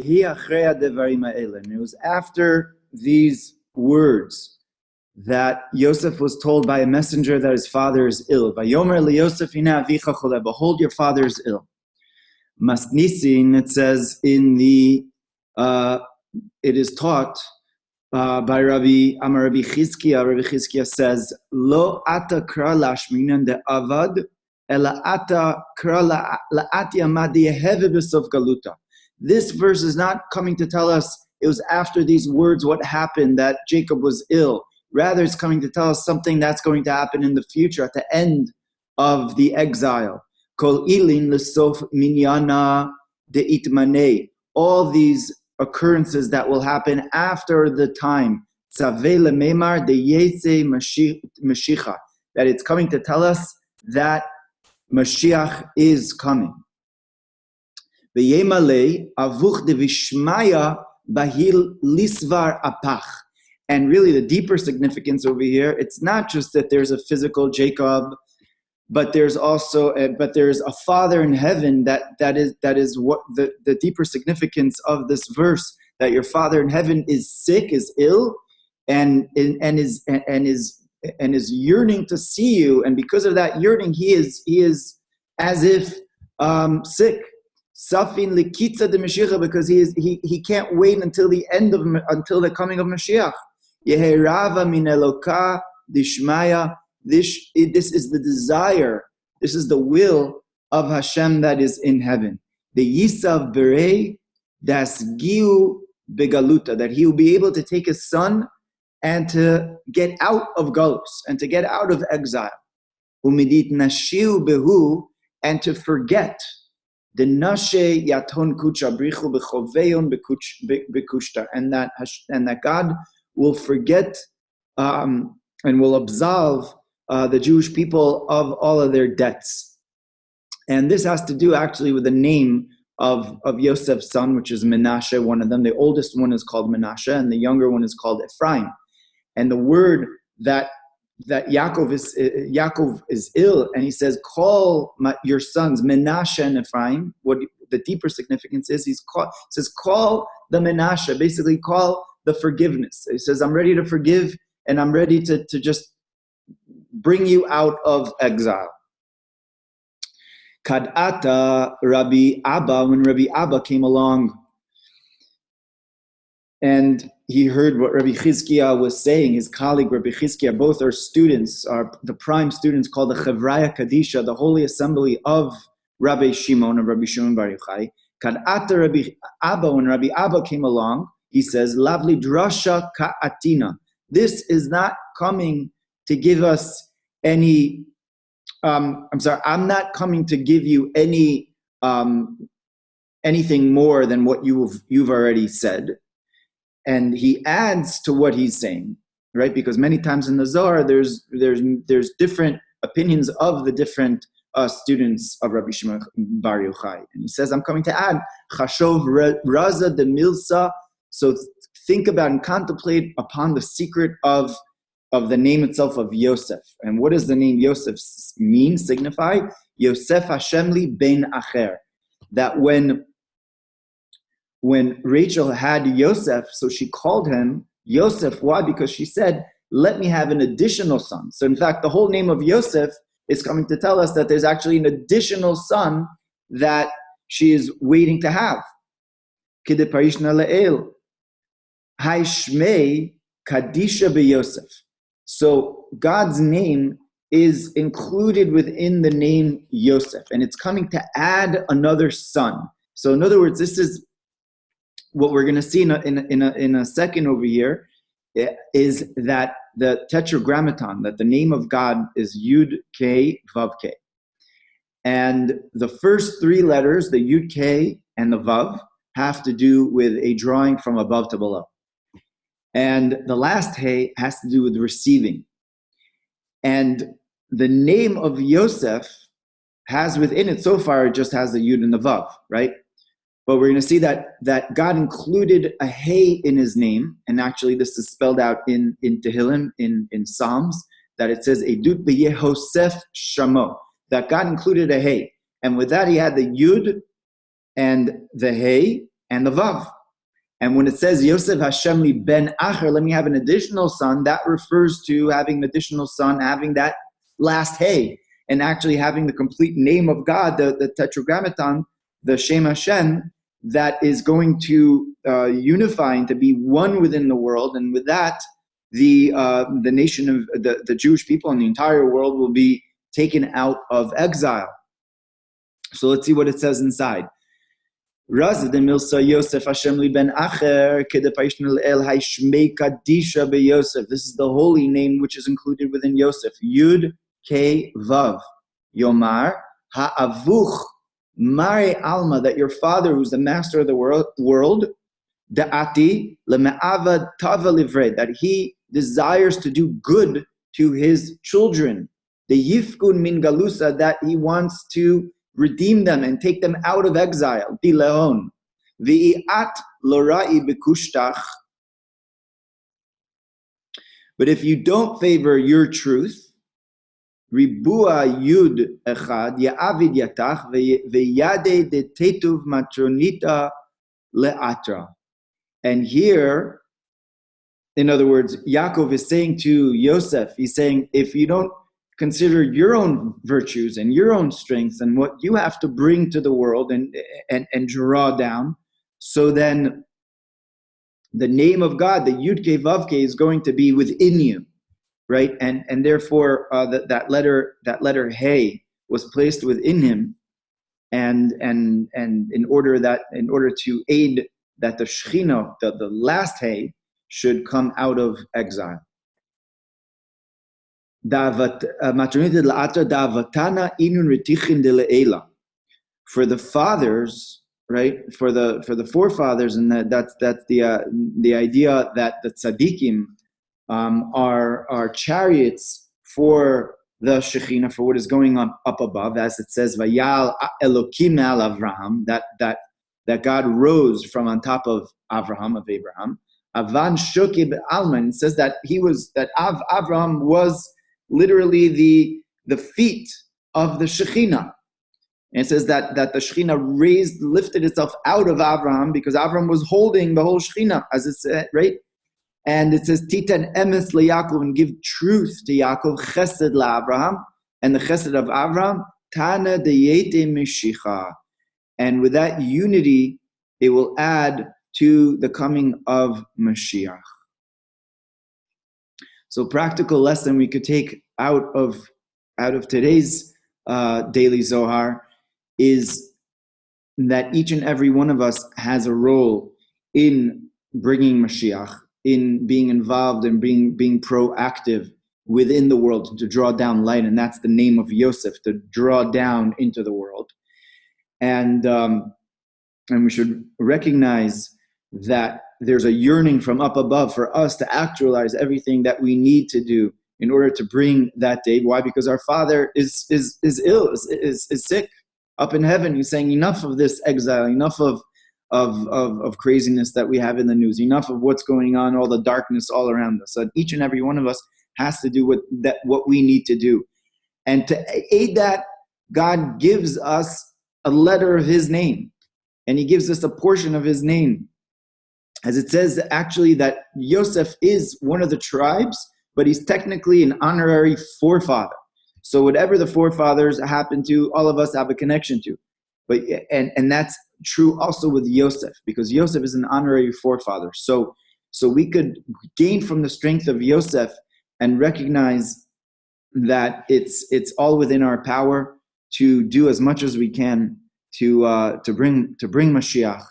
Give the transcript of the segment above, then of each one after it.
And it was after these words that Yosef was told by a messenger that his father is ill. Behold, your father is ill. Masnisin, it says in the, it is taught by Rabbi Chizkiah. Rabbi Chizkiah says, Lo ata kra lashminan de avad, ela ata kra la'ati amadi yeheve b'sof galuta. This verse is not coming to tell us it was after these words what happened, that Jacob was ill. Rather, it's coming to tell us something that's going to happen in the future, at the end of the exile. Kol ilin l'sof minyana de itmanei. All these occurrences that will happen after the time. Tzaveh lememar de yese Mashiach. That it's coming to tell us that Mashiach is coming. V'yemalei avuch de vishmaya bahil lisvar apach. And really the deeper significance over here, it's not just that there's a physical Jacob, but there's also there's a Father in heaven that is what the deeper significance of this verse, that your Father in heaven is sick, is ill, and is yearning to see you, and because of that yearning, he is as if sick. Safin likitza de Mashiach, because he can't wait until the coming of Mashiach. Yeherava min Eloka dishmaya. This is the desire, this is the will of Hashem that is in heaven. The Yisav Berei dasgiu begaluta, that he will be able to take his son and to get out of galus, and to get out of exile. Umidit nashiu behu, and to forget the nashe yaton kucha brichu bechoveyon bekushta, and that God will forget and will absolve the Jewish people of all of their debts. And this has to do actually with the name of Yosef's son, which is Menashe, one of them. The oldest one is called Menashe, and the younger one is called Ephraim. And the word that Yaakov is ill, and he says, call your sons Menashe and Ephraim. What the deeper significance is, says, call the Menashe, basically call the forgiveness. He says, I'm ready to forgive, and I'm ready to just bring you out of exile. Kad'ata Rabbi Abba, when Rabbi Abba came along and he heard what Rabbi Chizkiah was saying, his colleague Rabbi Chizkiah, both are students, are the prime students called the Chevraya Kadisha, the Holy Assembly of Rabbi Shimon, of Rabbi Shimon Bar Yochai. Kad'ata Rabbi Abba, when Rabbi Abba came along, he says, Lavli drasha ka'atina. This is not coming to give us any, I'm not coming to give you any anything more than what you've already said. And he adds to what he's saying, right? Because many times in the Zohar, there's different opinions of the different students of Rabbi Shimon Bar Yochai. And he says, I'm coming to add, Chashov Raza de Milsa. So think about and contemplate upon the secret of the name itself of Yosef. And what does the name Yosef mean, signify? Yosef Hashemli ben Acher. That when Rachel had Yosef, so she called him Yosef. Why? Because she said, let me have an additional son. So in fact, the whole name of Yosef is coming to tell us that there's actually an additional son that she is waiting to have. Kide parishna le'el. Hai shmei kadisha be Yosef. So God's name is included within the name Yosef, and it's coming to add another son. So in other words, this is what we're going to see in a second over here, is that the tetragrammaton, that the name of God is Yud K Vav K. And the first three letters, the Yud K and the Vav, have to do with a drawing from above to below. And the last Hey has to do with receiving. And the name of Yosef has within it, so far, it just has the Yud and the Vav, right? But we're going to see that God included a Hey in his name. And actually, this is spelled out in Tehillim, in Psalms, that it says, Edut b'Yehosef Shamo, that God included a Hey. And with that, he had the Yud and the Hey, and the Vav. And when it says Yosef Hashem li ben acher, let me have an additional son, that refers to having an additional son, having that last hey, and actually having the complete name of God, the tetragrammaton, the Shem Hashem, that is going to unify and to be one within the world. And with that, the nation of the Jewish people and the entire world will be taken out of exile. So let's see what it says inside. Raz de milsa Yosef Hashem li ben acher kedepaishnel el haishmei kadisha be Yosef. This is the holy name which is included within Yosef. Yud K Vav Yomar ha'avuch mare alma, that your father, who's the master of the world, da'ati leme'ava tava livrei, that he desires to do good to his children. The yifkun min galusa, that he wants to redeem them and take them out of exile. Dilehon. V'i'at lora'i bekushtach. But if you don't favor your truth, ribua yud echad ya'avid yatach ve'yade de tetuv matronita le'atra. And here, in other words, Yaakov is saying to Yosef, he's saying, if you don't consider your own virtues and your own strengths and what you have to bring to the world and draw down, so then the name of God, the Yud-Ke Vav-Ke, is going to be within you, right? And therefore that letter Hey was placed within him, and in order to aid that the Shechina, the last Hey, should come out of exile. For the fathers, right? For the forefathers, and that's the idea that the tzaddikim are chariots for the Shekhinah, for what is going on up above, as it says, Vayal Elokim al Avraham, that God rose from on top of Avraham, of Abraham. Avan Shokib Alman says that Avraham was literally the feet of the Shekhinah. And it says that the Shekhinah lifted itself out of Avraham because Avraham was holding the whole Shekhinah, as it said, right? And it says, Titan emes leYaakov, and give truth to Yaakov, chesed laAvraham, and the chesed of Avraham, tana deyete meshicha. And with that unity, it will add to the coming of Mashiach. So, practical lesson we could take out of today's daily Zohar is that each and every one of us has a role in bringing Mashiach, in being involved and being proactive within the world to draw down light, and that's the name of Yosef, to draw down into the world, and we should recognize that there's a yearning from up above for us to actualize everything that we need to do in order to bring that day. Why? Because our Father is ill, is sick up in heaven. He's saying, enough of this exile, enough of craziness that we have in the news, enough of what's going on, all the darkness all around us. So each and every one of us has to do what we need to do. And to aid that, God gives us a letter of his name, and he gives us a portion of his name. As it says actually that Yosef is one of the tribes, but he's technically an honorary forefather. So whatever the forefathers happen to, all of us have a connection to. But and that's true also with Yosef, because Yosef is an honorary forefather. So we could gain from the strength of Yosef and recognize that it's all within our power to do as much as we can to bring Mashiach,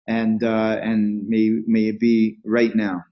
and may it be right now.